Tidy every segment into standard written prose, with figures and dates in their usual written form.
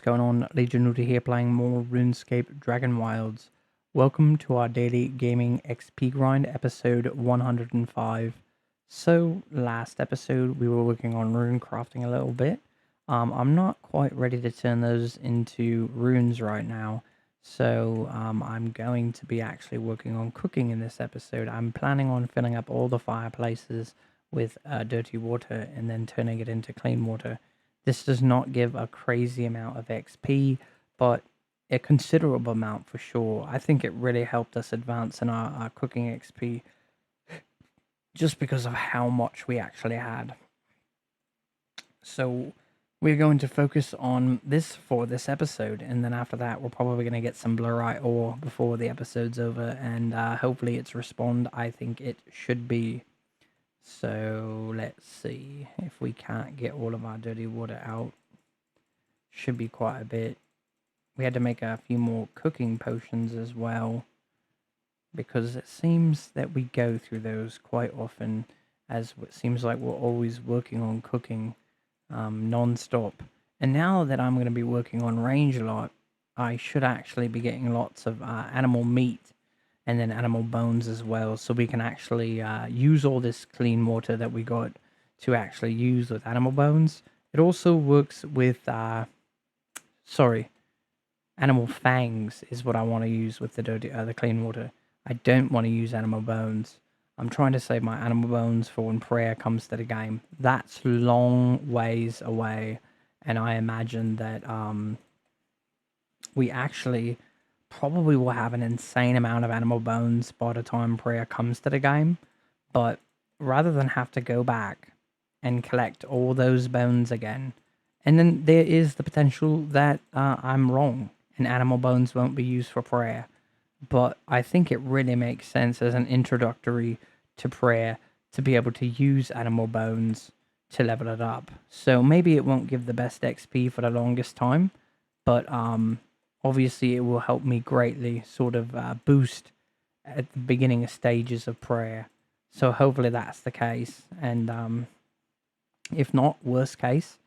what's going on? Legion Nuda here playing more RuneScape Dragonwilds. Welcome to our daily gaming XP grind, episode 105. So, last episode we were working on rune crafting a little bit. I'm not quite ready to turn those into runes right now. So, I'm going to be actually working on cooking in this episode. I'm planning on filling up all the fireplaces with dirty water and then turning it into clean water. This does not give a crazy amount of XP, but a considerable amount for sure. I think it really helped us advance in our cooking XP just because of how much we actually had. So we're going to focus on this for this episode, and then after that we're probably going to get some blurite ore before the episode's over, and hopefully it's respawned. I think it should be. So let's see if we can't get all of our dirty water out. Should be quite a bit. We had to make a few more cooking potions as well, because it seems that we go through those quite often, as it seems like we're always working on cooking non-stop. And now that I'm going to be working on range a lot, I should actually be getting lots of animal meat and then animal bones as well, so we can actually use all this clean water that we got to actually use with animal bones. It also works with animal fangs is what I want to use with the clean water. I don't want to use animal bones. I'm trying to save my animal bones for when prayer comes to the game. That's long ways away, and I imagine that we actually probably will have an insane amount of animal bones by the time prayer comes to the game. But rather than have to go back and collect all those bones again, and then there is the potential that I'm wrong and animal bones won't be used for prayer. But I think it really makes sense as an introductory to prayer to be able to use animal bones to level it up. So maybe it won't give the best XP for the longest time, but obviously it will help me greatly sort of boost at the beginning stages of prayer. So hopefully that's the case. And if not, worst case,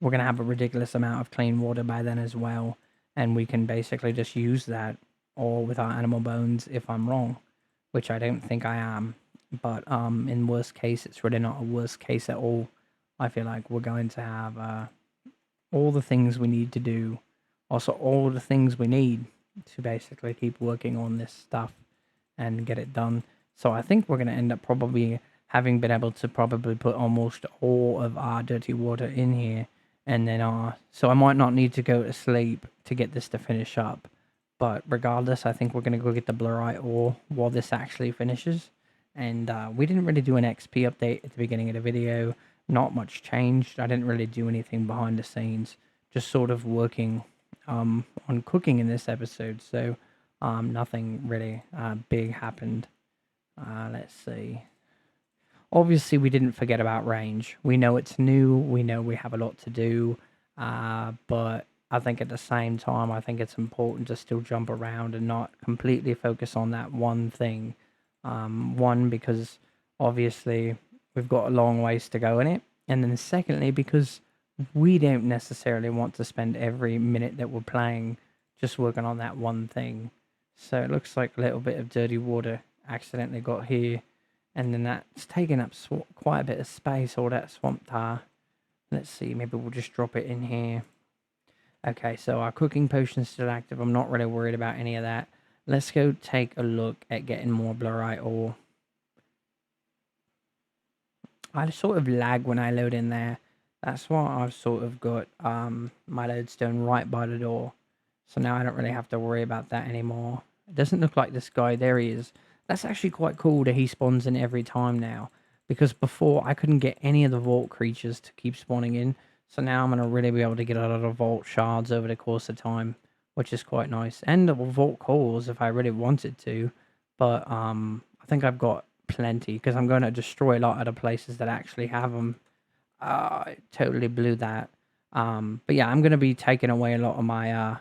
we're going to have a ridiculous amount of clean water by then as well. And we can basically just use that all with our animal bones if I'm wrong, which I don't think I am. But in worst case, it's really not a worst case at all. I feel like we're going to have all the things we need to do. Also, all the things we need to basically keep working on this stuff and get it done. So I think we're going to end up probably having been able to probably put almost all of our dirty water in here. And then, so I might not need to go to sleep to get this to finish up. But regardless, I think we're going to go get the blurite ore while this actually finishes. And we didn't really do an XP update at the beginning of the video. Not much changed. I didn't really do anything behind the scenes. Just sort of working on cooking in this episode. So nothing really big happened. Let's see. Obviously, we didn't forget about range. We know it's new. We know we have a lot to do. But I think at the same time, I think it's important to still jump around and not completely focus on that one thing. One, because obviously we've got a long ways to go in it. And then secondly, because we don't necessarily want to spend every minute that we're playing just working on that one thing. So it looks like a little bit of dirty water accidentally got here. And then that's taking up quite a bit of space, all that swamp tar. Let's see, maybe we'll just drop it in here. Okay, so our cooking potion's still active. I'm not really worried about any of that. Let's go take a look at getting more blurite ore. I sort of lag when I load in there. That's why I've sort of got my lodestone right by the door. So now I don't really have to worry about that anymore. It doesn't look like this guy. There he is. That's actually quite cool that he spawns in every time now. Because before, I couldn't get any of the vault creatures to keep spawning in. So now I'm going to really be able to get a lot of vault shards over the course of time, which is quite nice. And the vault cores if I really wanted to. But I think I've got plenty because I'm going to destroy a lot of the places that actually have them. I totally blew that. But yeah, I'm going to be taking away a lot of my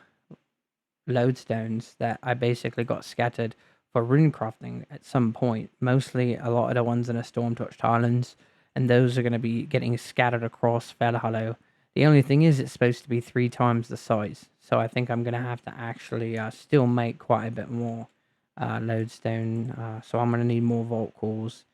lodestones that I basically got scattered for rune crafting at some point. Mostly a lot of the ones in the storm touched islands, and those are going to be getting scattered across Fell Hollow. The only thing is, it's supposed to be 3 times the size. So I think I'm going to have to actually still make quite a bit more lodestone. So I'm going to need more vault cores,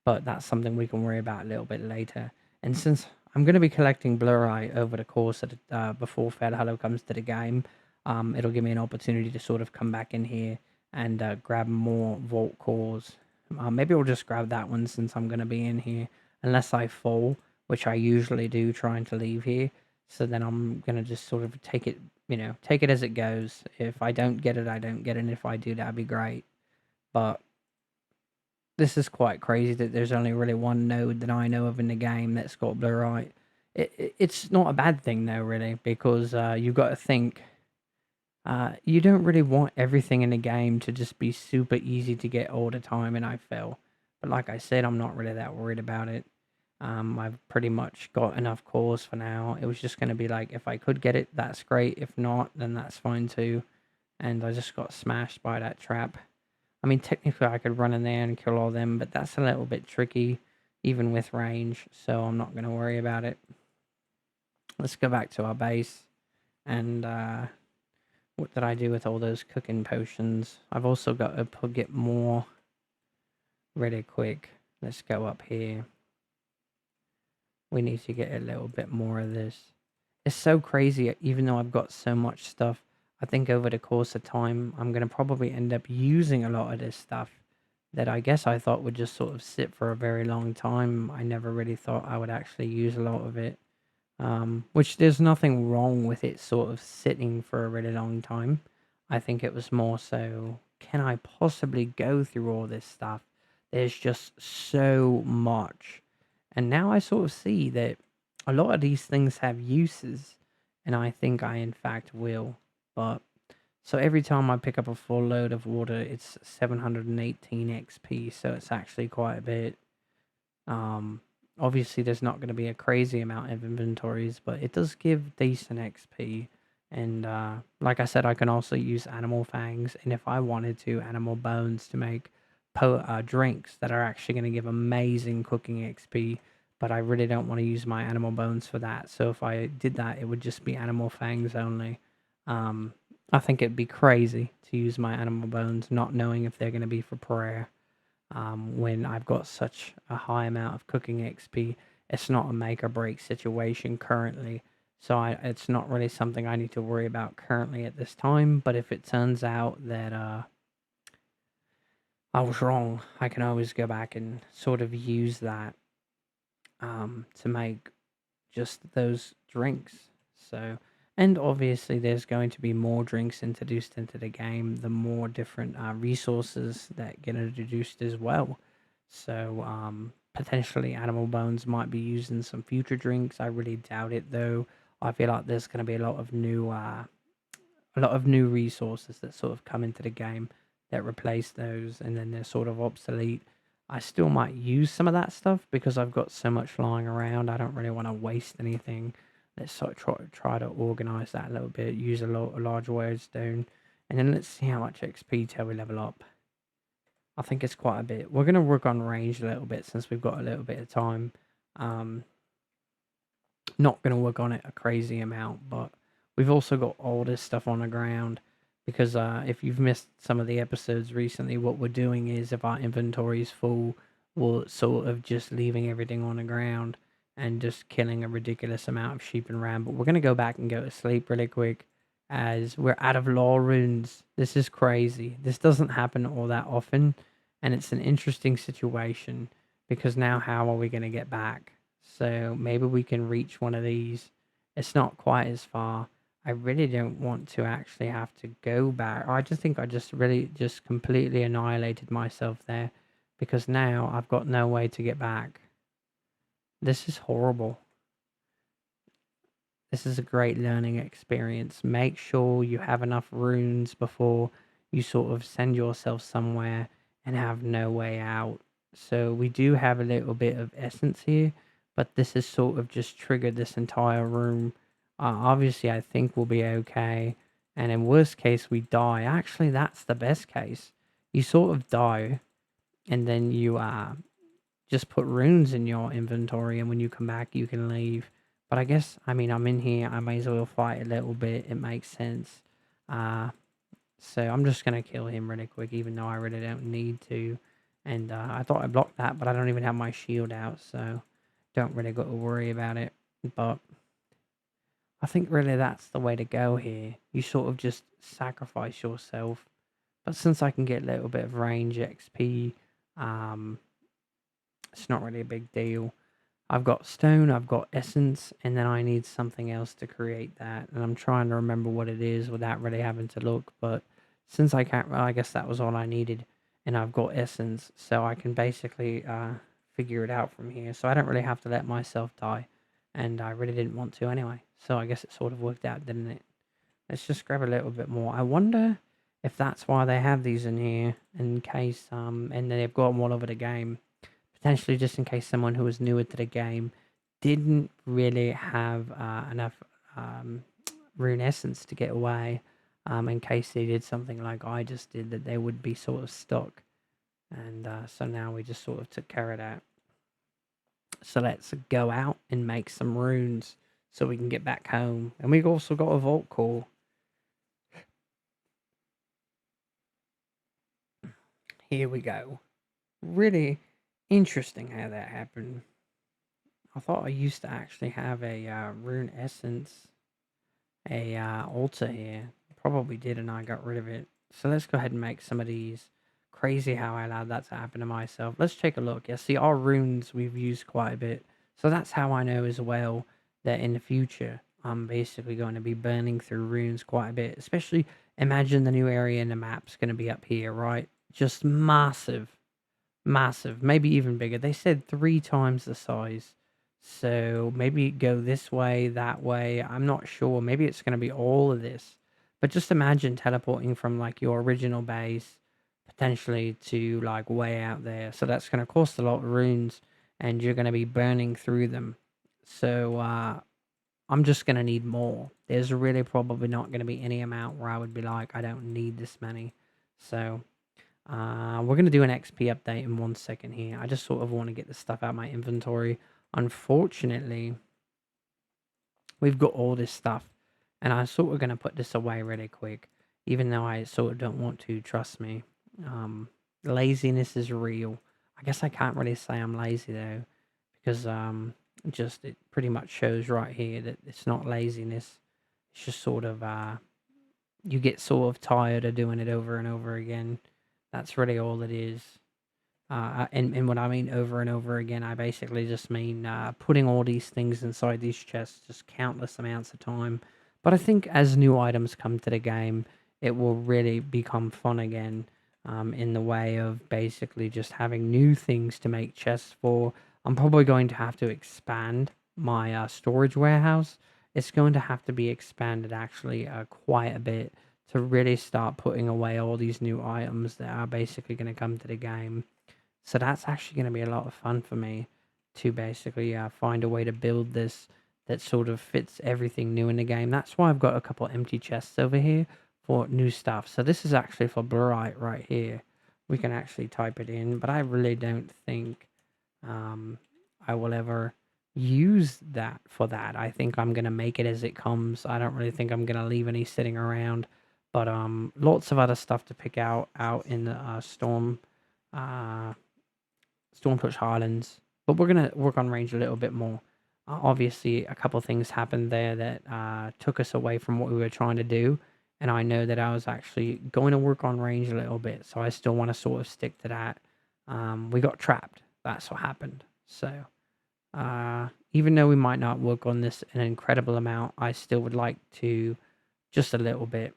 but that's something we can worry about a little bit later. And since I'm going to be collecting blurite over the course of before Fed Hello comes to the game, it'll give me an opportunity to sort of come back in here and grab more vault cores. Maybe I'll just grab that one since I'm going to be in here, unless I fall, which I usually do trying to leave here. So then I'm going to just sort of take it, take it as it goes. If I don't get it, I don't get it. And if I do, that'd be great. But this is quite crazy that there's only really one node that I know of in the game that's got blurite. It's not a bad thing though, really, because you've got to think you don't really want everything in the game to just be super easy to get all the time, and I fell. But like I said, I'm not really that worried about it. I've pretty much got enough cores for now. It was just going to be like, if I could get it, that's great. If not, then that's fine too. And I just got smashed by that trap. I mean, technically I could run in there and kill all them, but that's a little bit tricky, even with range, so I'm not going to worry about it. Let's go back to our base, and what did I do with all those cooking potions? I've also got to get more really quick. Let's go up here. We need to get a little bit more of this. It's so crazy, even though I've got so much stuff. I think over the course of time, I'm going to probably end up using a lot of this stuff that I guess I thought would just sort of sit for a very long time. I never really thought I would actually use a lot of it. Which there's nothing wrong with it sort of sitting for a really long time. I think it was more so, can I possibly go through all this stuff? There's just so much. And now I sort of see that a lot of these things have uses, and I think I in fact will. But so every time I pick up a full load of water, it's 718 XP, so it's actually quite a bit. Obviously there's not going to be a crazy amount of inventories, but it does give decent XP. And like I said, I can also use animal fangs, and if I wanted to, animal bones to make drinks that are actually going to give amazing cooking XP. But I really don't want to use my animal bones for that. So if I did that, it would just be animal fangs only. I think it'd be crazy to use my animal bones, not knowing if they're going to be for prayer. When I've got such a high amount of cooking XP, it's not a make or break situation currently. So it's not really something I need to worry about currently at this time. But if it turns out that I was wrong, I can always go back and sort of use that to make just those drinks. So, and obviously there's going to be more drinks introduced into the game, the more different resources that get introduced as well. So potentially animal bones might be used in some future drinks. I really doubt it though. I feel like there's going to be a lot of new resources that sort of come into the game that replace those, and then they're sort of obsolete. I still might use some of that stuff because I've got so much lying around. I don't really want to waste anything. Let's sort of try to organize that a little bit. Use a large lodestone, and then let's see how much XP till we level up. I think it's quite a bit. We're gonna work on range a little bit since we've got a little bit of time. Not gonna work on it a crazy amount, but we've also got all this stuff on the ground because if you've missed some of the episodes recently, what we're doing is if our inventory is full, we're sort of just leaving everything on the ground and just killing a ridiculous amount of sheep and ram. But we're going to go back and go to sleep really quick as we're out of law runes. This is crazy. This doesn't happen all that often, and it's an interesting situation because now how are we going to get back? So maybe we can reach one of these. It's not quite as far. I really don't want to actually have to go back. I just think I just really just completely annihilated myself there because now I've got no way to get back. This is horrible. This is a great learning experience. Make sure you have enough runes before you sort of send yourself somewhere and have no way out. So we do have a little bit of essence here, but this has sort of just triggered this entire room. Obviously, I think we'll be okay. And in worst case, we die. Actually, that's the best case. You sort of die, and then you just put runes in your inventory, and when you come back, you can leave. But I guess, I mean, I'm in here. I may as well fight a little bit. It makes sense. Uh, so I'm just going to kill him really quick, even though I really don't need to. And I thought I blocked that, but I don't even have my shield out. So don't really got to worry about it. But I think really that's the way to go here. You sort of just sacrifice yourself. But since I can get a little bit of range XP, um, it's not really a big deal. I've got stone, I've got essence, and then I need something else to create that. And I'm trying to remember what it is without really having to look. But since I can't, well, I guess that was all I needed. And I've got essence, so I can basically figure it out from here. So I don't really have to let myself die. And I really didn't want to anyway. So I guess it sort of worked out, didn't it? Let's just grab a little bit more. I wonder if that's why they have these in here, in case, and they've got them all over the game. Potentially just in case someone who was newer to the game didn't really have enough rune essence to get away, in case they did something like I just did, that they would be sort of stuck. And so now we just sort of took care of that. So let's go out and make some runes so we can get back home. And we've also got a vault core. Here we go. Really interesting how that happened. I thought I used to actually have a rune essence, a altar here. Probably did, and I got rid of it. So let's go ahead and make some of these. Crazy how I allowed that to happen to myself. Let's take a look. Yeah, see, our runes we've used quite a bit. So that's how I know as well that in the future I'm basically going to be burning through runes quite a bit. Especially imagine the new area in the map's going to be up here, right? Just massive. Massive, maybe even bigger. They said 3 times the size. So maybe go this way, that way. I'm not sure. Maybe it's going to be all of this. But just imagine teleporting from like your original base potentially to like way out there. So that's going to cost a lot of runes and you're going to be burning through them. So I'm just going to need more. There's really probably not going to be any amount where I would be like, I don't need this many. So we're going to do an XP update in 1 second here. I just sort of want to get the stuff out of my inventory. Unfortunately, we've got all this stuff, and I'm sort of going to put this away really quick, even though I sort of don't want to, trust me. Laziness is real. I guess I can't really say I'm lazy, though, because just it pretty much shows right here that it's not laziness. It's just sort of, you get sort of tired of doing it over and over again. That's really all it is. And what I mean over and over again, I basically just mean putting all these things inside these chests just countless amounts of time. But I think as new items come to the game, it will really become fun again, in the way of basically just having new things to make chests for. I'm probably going to have to expand my storage warehouse. It's going to have to be expanded actually quite a bit to really start putting away all these new items that are basically going to come to the game. So that's actually going to be a lot of fun for me to basically find a way to build this that sort of fits everything new in the game. That's why I've got a couple empty chests over here for new stuff. So this is actually for Blurite right here. We can actually type it in, but I really don't think I will ever use that for that. I think I'm going to make it as it comes. I don't really think I'm going to leave any sitting around. But lots of other stuff to pick out in the uh, Stormtouch Highlands. But we're gonna work on range a little bit more. Obviously, a couple things happened there that took us away from what we were trying to do, and I know that I was actually going to work on range a little bit. So I still want to sort of stick to that. We got trapped. That's what happened. So even though we might not work on this an incredible amount, I still would like to just a little bit,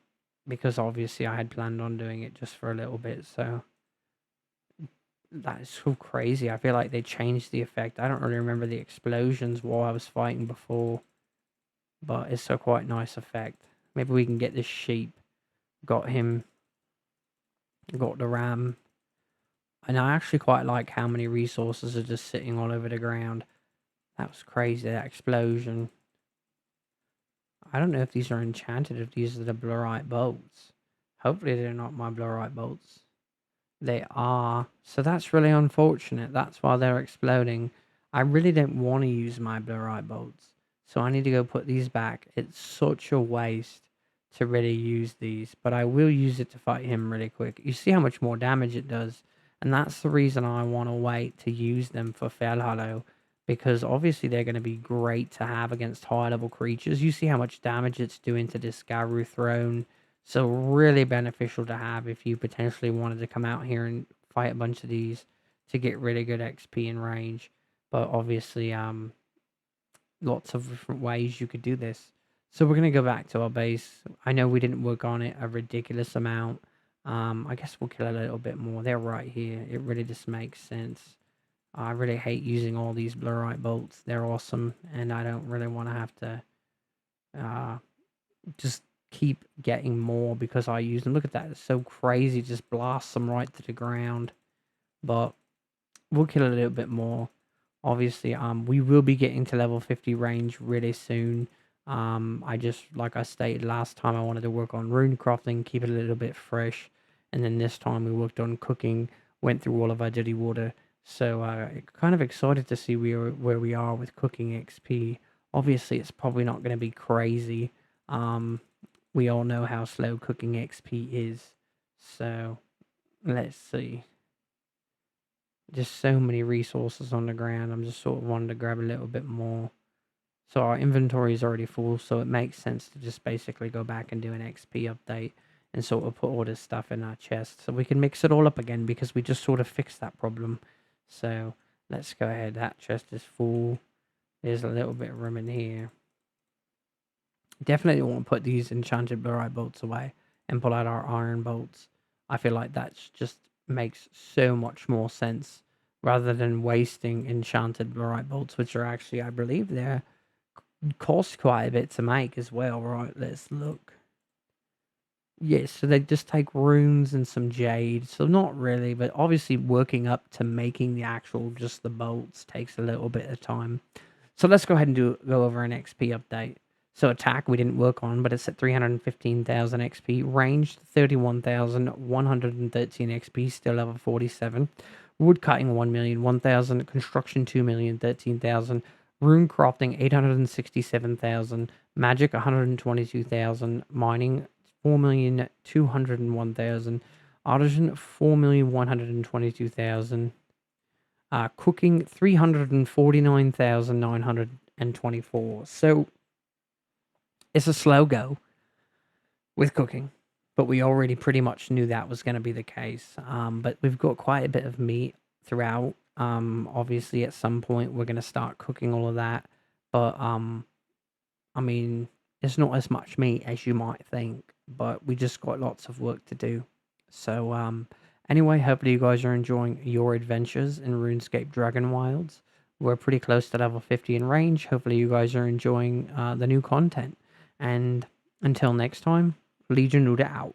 because obviously I had planned on doing it just for a little bit. So that is so crazy. I feel like they changed the effect. I don't really remember the explosions while I was fighting before, but it's a quite nice effect. Maybe we can get this sheep. Got him. Got the ram. And I actually quite like how many resources are just sitting all over the ground. That was crazy, that explosion. I don't know if these are enchanted, if these are the blurite bolts. Hopefully they're not my blurite bolts. They are. So that's really unfortunate. That's why they're exploding. I really don't want to use my blurite bolts. So I need to go put these back. It's such a waste to really use these, but I will use it to fight him really quick. You see how much more damage it does, and that's the reason I want to wait to use them for Fellhallow, because obviously they're going to be great to have against high level creatures. You see how much damage it's doing to this Garou Throne, so really beneficial to have if you potentially wanted to come out here and fight a bunch of these to get really good XP in range. But obviously, lots of different ways you could do this. So we're going to go back to our base. I know we didn't work on it a ridiculous amount. I guess we'll kill a little bit more. They're right here. It really just makes sense. I really hate using all these blurite bolts. They're awesome, and I don't really want to have to just keep getting more because I use them. Look at that. It's so crazy. Just blasts them right to the ground. But we'll kill a little bit more. Obviously, we will be getting to level 50 range really soon. I just, like I stated last time, I wanted to work on rune crafting, keep it a little bit fresh, and then this time we worked on cooking, went through all of our dirty water. So kind of excited to see where we are with cooking XP. Obviously, it's probably not going to be crazy. We all know how slow cooking XP is. So let's see. Just so many resources on the ground. I'm just sort of wanting to grab a little bit more. So our inventory is already full, so it makes sense to just basically go back and do an XP update and sort of put all this stuff in our chest so we can mix it all up again because we just sort of fixed that problem. So let's go ahead. That chest is full. There's a little bit of room in here. Definitely want to put these enchanted blurite bolts away and pull out our iron bolts. I feel like that's just makes so much more sense rather than wasting enchanted blurite bolts, which are actually, I believe, they're cost quite a bit to make as well. Right, let's look. Yes, so they just take runes and some jade. So not really, but obviously working up to making the actual just the bolts takes a little bit of time. So let's go ahead and go over an XP update. So attack we didn't work on, but it's at 315,000 XP. Ranged 31,113 XP, still level 47. Wood cutting 1,001,000. Construction 2,013,000. Rune crafting 867,000. Magic 122,000. Mining 4,201,000. Artisan 4,122,000. Cooking 349,924. So it's a slow go with cooking, but we already pretty much knew that was going to be the case. But we've got quite a bit of meat throughout. Obviously, at some point we're going to start cooking all of that, but I mean, it's not as much meat as you might think, but we just got lots of work to do. So anyway, hopefully you guys are enjoying your adventures in RuneScape Dragonwilds. We're pretty close to level 50 in range. Hopefully you guys are enjoying the new content. And until next time, Legion Luda out.